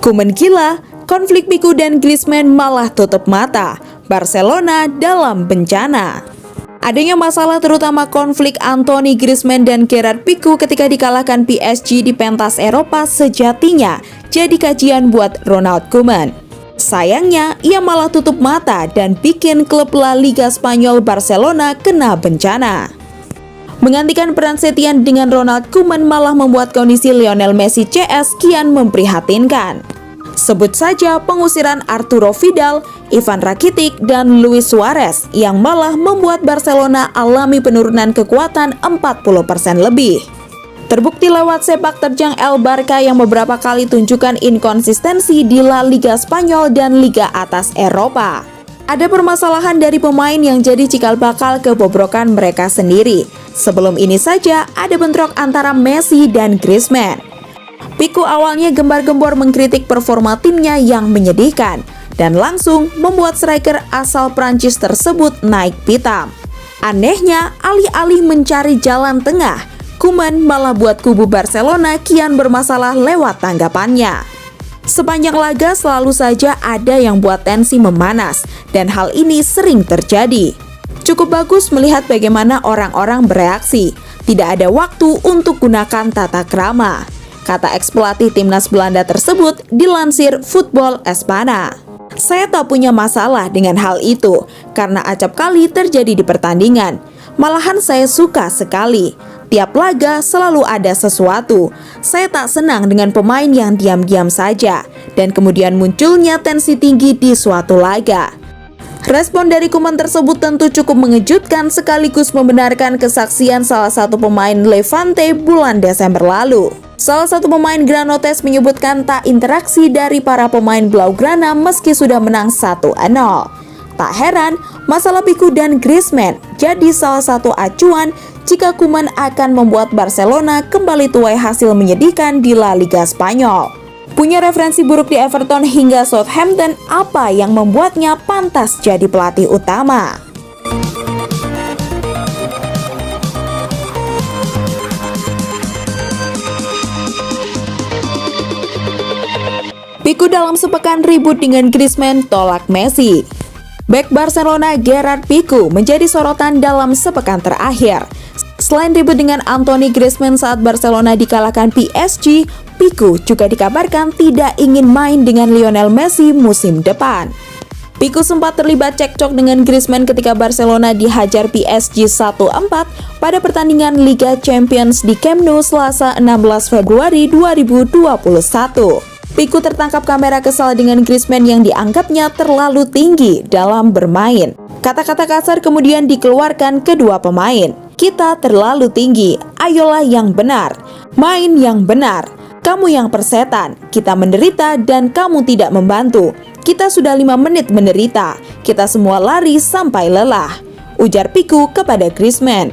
Koeman gila, konflik Piku dan Griezmann malah tutup mata. Barcelona dalam bencana. Adanya masalah terutama konflik Anthony Griezmann dan Gerard Piku ketika dikalahkan PSG di pentas Eropa sejatinya jadi kajian buat Ronald Koeman. Sayangnya, ia malah tutup mata dan bikin klub La Liga Spanyol Barcelona kena bencana. Menggantikan peran Setien dengan Ronald Koeman malah membuat kondisi Lionel Messi CS kian memprihatinkan. Sebut saja pengusiran Arturo Vidal, Ivan Rakitic, dan Luis Suarez yang malah membuat Barcelona alami penurunan kekuatan 40% lebih. Terbukti lewat sepak terjang El Barca yang beberapa kali tunjukkan inkonsistensi di La Liga Spanyol dan Liga atas Eropa. Ada permasalahan dari pemain yang jadi cikal bakal kebobrokan mereka sendiri. Sebelum ini saja ada bentrok antara Messi dan Griezmann. Piku awalnya gembar-gembor mengkritik performa timnya yang menyedihkan dan langsung membuat striker asal Prancis tersebut naik pitam. Anehnya, alih-alih mencari jalan tengah, Koeman malah buat kubu Barcelona kian bermasalah lewat tanggapannya. Sepanjang laga selalu saja ada yang buat tensi memanas dan hal ini sering terjadi. Cukup bagus melihat bagaimana orang-orang bereaksi. Tidak ada waktu untuk gunakan tata krama, kata ex-pelatih timnas Belanda tersebut dilansir Football Espana. Saya tak punya masalah dengan hal itu, karena acap kali terjadi di pertandingan. Malahan saya suka sekali. Tiap laga selalu ada sesuatu. Saya tak senang dengan pemain yang diam-diam saja, dan kemudian munculnya tensi tinggi di suatu laga. Respon dari Koeman tersebut tentu cukup mengejutkan sekaligus membenarkan kesaksian salah satu pemain Levante bulan Desember lalu. Salah satu pemain Granotes menyebutkan tak interaksi dari para pemain Blaugrana meski sudah menang 1-0. Tak heran, masalah Piku dan Griezmann jadi salah satu acuan jika Koeman akan membuat Barcelona kembali tuai hasil menyedihkan di La Liga Spanyol. Punya referensi buruk di Everton hingga Southampton, apa yang membuatnya pantas jadi pelatih utama? Piku dalam sepekan ribut dengan Griezmann tolak Messi. Bek Barcelona Gerard Piku menjadi sorotan dalam sepekan terakhir. Selain ribut dengan Anthony Griezmann saat Barcelona dikalahkan PSG, Piku juga dikabarkan tidak ingin main dengan Lionel Messi musim depan. Piku sempat terlibat cekcok dengan Griezmann ketika Barcelona dihajar PSG 1-4 pada pertandingan Liga Champions di Camp Nou Selasa 16 Februari 2021. Piku tertangkap kamera kesal dengan Griezmann yang dianggapnya terlalu tinggi dalam bermain. Kata-kata kasar kemudian dikeluarkan kedua pemain. Kita terlalu tinggi, ayolah yang benar, main yang benar. Kamu yang persetan, kita menderita dan kamu tidak membantu. Kita sudah 5 menit menderita, kita semua lari sampai lelah, ujar Piku kepada Griezmann.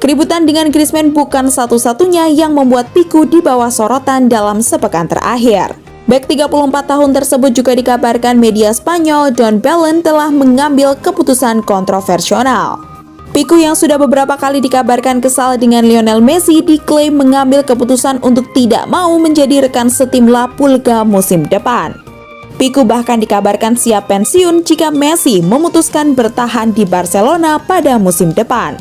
Keributan dengan Griezmann bukan satu-satunya yang membuat Piku di bawah sorotan dalam sepekan terakhir. Bek 34 tahun tersebut juga dikabarkan media Spanyol Don Belen telah mengambil keputusan kontroversial. Piku yang sudah beberapa kali dikabarkan kesal dengan Lionel Messi diklaim mengambil keputusan untuk tidak mau menjadi rekan setim La Pulga musim depan. Piku bahkan dikabarkan siap pensiun jika Messi memutuskan bertahan di Barcelona pada musim depan.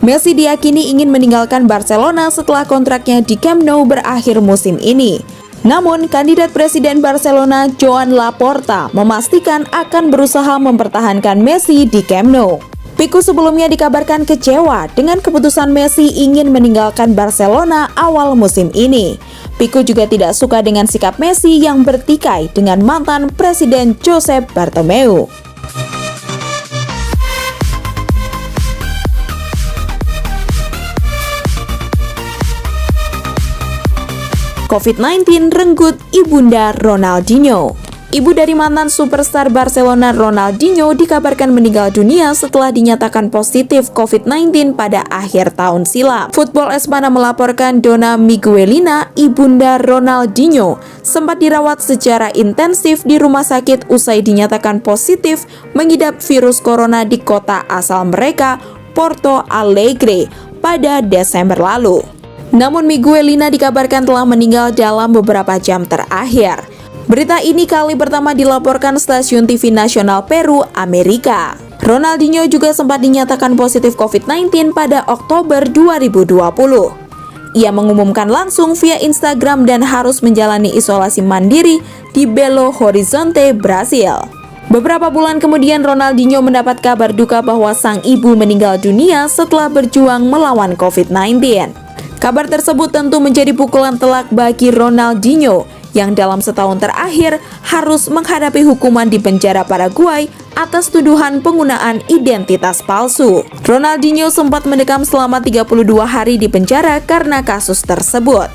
Messi diyakini ingin meninggalkan Barcelona setelah kontraknya di Camp Nou berakhir musim ini. Namun, kandidat presiden Barcelona Joan Laporta memastikan akan berusaha mempertahankan Messi di Camp Nou. Piku sebelumnya dikabarkan kecewa dengan keputusan Messi ingin meninggalkan Barcelona awal musim ini. Piku juga tidak suka dengan sikap Messi yang bertikai dengan mantan Presiden Josep Bartomeu. COVID-19 renggut ibunda Ronaldinho. Ibu dari mantan superstar Barcelona Ronaldinho dikabarkan meninggal dunia setelah dinyatakan positif COVID-19 pada akhir tahun silam. Football Espana melaporkan Donna Miguelina, ibunda Ronaldinho, sempat dirawat secara intensif di rumah sakit usai dinyatakan positif mengidap virus corona di kota asal mereka, Porto Alegre, pada Desember lalu. Namun Miguelina dikabarkan telah meninggal dalam beberapa jam terakhir. Berita ini kali pertama dilaporkan stasiun TV nasional Peru, Amerika. Ronaldinho juga sempat dinyatakan positif COVID-19 pada Oktober 2020. Ia mengumumkan langsung via Instagram dan harus menjalani isolasi mandiri di Belo Horizonte, Brasil. Beberapa bulan kemudian Ronaldinho mendapat kabar duka bahwa sang ibu meninggal dunia setelah berjuang melawan COVID-19. Kabar tersebut tentu menjadi pukulan telak bagi Ronaldinho yang dalam setahun terakhir harus menghadapi hukuman di penjara Paraguay atas tuduhan penggunaan identitas palsu. Ronaldinho sempat mendekam selama 32 hari di penjara karena kasus tersebut.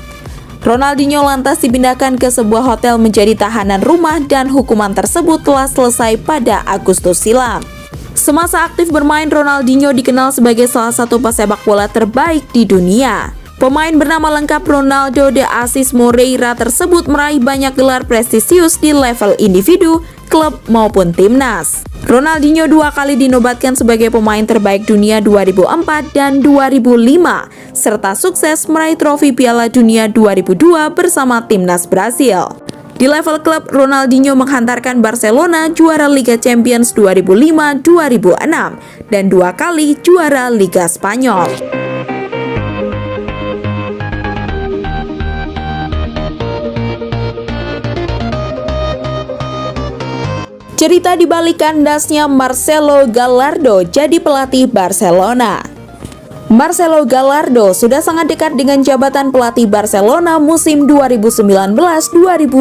Ronaldinho lantas dipindahkan ke sebuah hotel menjadi tahanan rumah dan hukuman tersebut telah selesai pada Agustus silam. Semasa aktif bermain, Ronaldinho dikenal sebagai salah satu pesepak bola terbaik di dunia. Pemain bernama lengkap Ronaldo de Assis Moreira tersebut meraih banyak gelar prestisius di level individu, klub maupun timnas. Ronaldinho 2 kali dinobatkan sebagai pemain terbaik dunia 2004 dan 2005, serta sukses meraih trofi Piala Dunia 2002 bersama timnas Brasil. Di level klub, Ronaldinho menghantarkan Barcelona juara Liga Champions 2005-2006 dan 2 kali juara Liga Spanyol. Cerita di balik kandasnya Marcelo Gallardo jadi pelatih Barcelona. Marcelo Gallardo sudah sangat dekat dengan jabatan pelatih Barcelona musim 2019-2020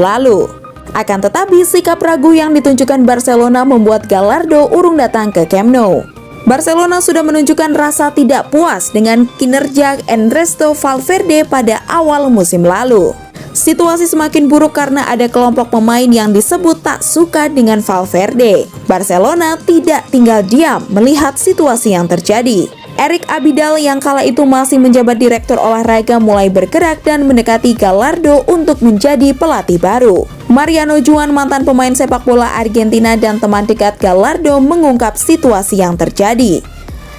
lalu. Akan tetapi sikap ragu yang ditunjukkan Barcelona membuat Gallardo urung datang ke Camp Nou. Barcelona sudah menunjukkan rasa tidak puas dengan kinerja Ernesto Valverde pada awal musim lalu. Situasi semakin buruk karena ada kelompok pemain yang disebut tak suka dengan Valverde. Barcelona tidak tinggal diam melihat situasi yang terjadi. Eric Abidal yang kala itu masih menjabat direktur olahraga mulai bergerak dan mendekati Gallardo untuk menjadi pelatih baru. Mariano Juan, mantan pemain sepak bola Argentina dan teman dekat Gallardo, mengungkap situasi yang terjadi.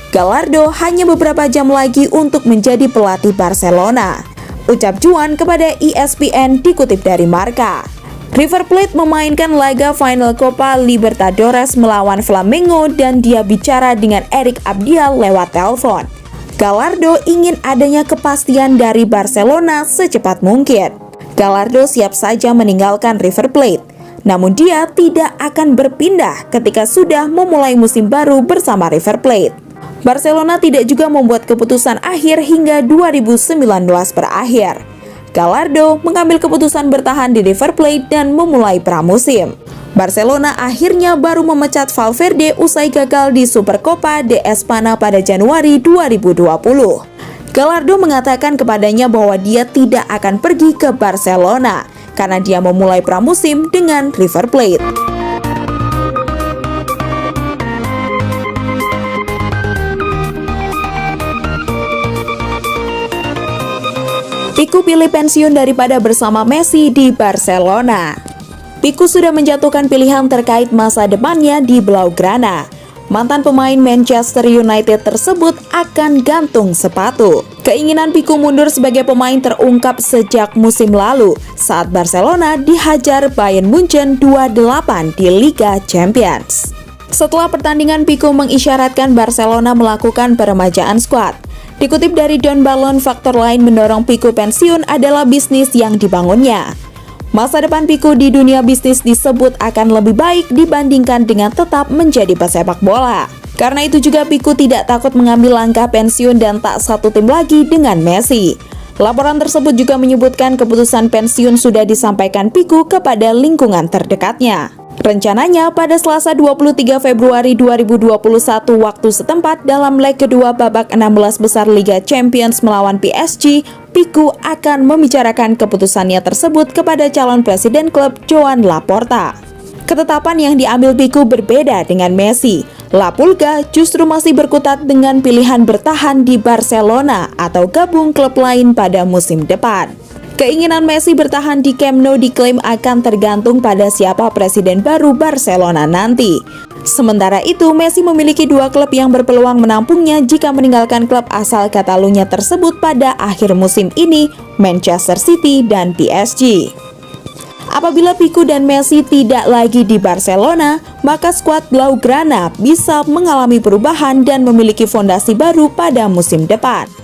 Gallardo hanya beberapa jam lagi untuk menjadi pelatih Barcelona, ucap Juan kepada ESPN dikutip dari Marca. River Plate memainkan laga final Copa Libertadores melawan Flamengo dan dia bicara dengan Eric Abdial lewat telepon. Gallardo ingin adanya kepastian dari Barcelona secepat mungkin. Gallardo siap saja meninggalkan River Plate, namun dia tidak akan berpindah ketika sudah memulai musim baru bersama River Plate. Barcelona tidak juga membuat keputusan akhir hingga 2019 berakhir. Gallardo mengambil keputusan bertahan di River Plate dan memulai pramusim. Barcelona akhirnya baru memecat Valverde usai gagal di Supercopa de España pada Januari 2020. Gallardo mengatakan kepadanya bahwa dia tidak akan pergi ke Barcelona karena dia memulai pramusim dengan River Plate. Piku pilih pensiun daripada bersama Messi di Barcelona. Piku sudah menjatuhkan pilihan terkait masa depannya di Blaugrana. Mantan pemain Manchester United tersebut akan gantung sepatu. Keinginan Piku mundur sebagai pemain terungkap sejak musim lalu saat Barcelona dihajar Bayern Munchen 2-8 di Liga Champions. Setelah pertandingan, Piku mengisyaratkan Barcelona melakukan peremajaan skuad. Dikutip dari Don Balon, faktor lain mendorong Piku pensiun adalah bisnis yang dibangunnya. Masa depan Piku di dunia bisnis disebut akan lebih baik dibandingkan dengan tetap menjadi pesepak bola. Karena itu juga Piku tidak takut mengambil langkah pensiun dan tak satu tim lagi dengan Messi. Laporan tersebut juga menyebutkan keputusan pensiun sudah disampaikan Piku kepada lingkungan terdekatnya. Rencananya pada Selasa 23 Februari 2021 waktu setempat dalam leg kedua babak 16 besar Liga Champions melawan PSG, Piku akan membicarakan keputusannya tersebut kepada calon presiden klub Joan Laporta. Ketetapan yang diambil Piku berbeda dengan Messi. La Pulga justru masih berkutat dengan pilihan bertahan di Barcelona atau gabung klub lain pada musim depan. Keinginan Messi bertahan di Camp Nou diklaim akan tergantung pada siapa presiden baru Barcelona nanti. Sementara itu, Messi memiliki dua klub yang berpeluang menampungnya jika meninggalkan klub asal Catalunya tersebut pada akhir musim ini, Manchester City dan PSG. Apabila Pique dan Messi tidak lagi di Barcelona, maka skuad Blaugrana bisa mengalami perubahan dan memiliki fondasi baru pada musim depan.